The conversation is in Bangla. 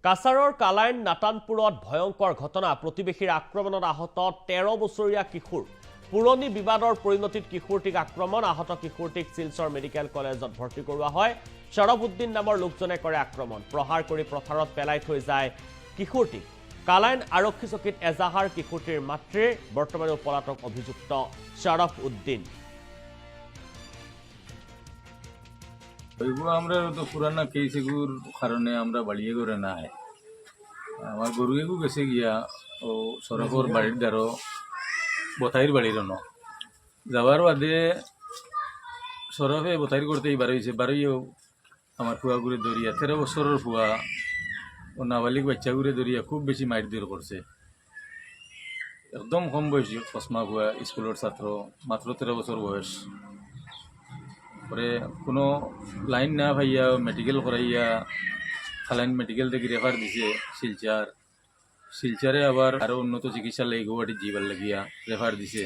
কাছাৰৰ কালাইন নাতানপুৰত ভয়ংকৰ ঘটনা প্ৰতিবেশীৰ আক্ৰমণত আহত 13 বছৰীয়া কিশোৰ পুৰণি বিবাদৰ পৰিণতিত কিশোৰটিক আক্ৰমণ আহত কিশোৰটিক শিলচৰ মেডিকেল কলেজত ভৰ্তি কৰোৱা হয় শৰফুদ্দিন নামৰ লোকজনে কৰে আক্ৰমণ প্ৰহাৰ কৰি পথাৰত পেলাই থৈ যায় কিশোৰটিক কালাইন আৰক্ষী চকীত এজাহাৰ কিশোৰটিৰ মাতৃ বৰ্তমানে পলাতক অভিযুক্ত শৰফুদ্দিন এগুলো আমরা তো পুরানা কেস এগুলোর কারণে আমরা বাড়িয়ে করে না আমার গরু এগু গেছে গিয়া ও সরকর বাড়ির দ্বারো বথাইর বাড়ির ন যাওয়ার বাদে সরফে বথাইর করতেই বারোইছে বারোইও আমার ফুয়াগুড়ে দরিয়া 13 বছরের ফুয়া ও নাবালিক বাচ্চাগুড়ে দরিয়া খুব বেশি মারধর করছে একদম কম বয়সী ফসমা ফুয়া স্কুলের ছাত্র মাত্র 13 বছর বয়স পরে কোনো লাইন না ভাইয়া মেডিকেল করাইয়া খালাইন মেডিকেল থেকে রেফার দিছে শিলচারে আবার আরো উন্নত চিকিৎসা লাগে গুয়াহাটি যাবার লাগিয়া রেফার দিছে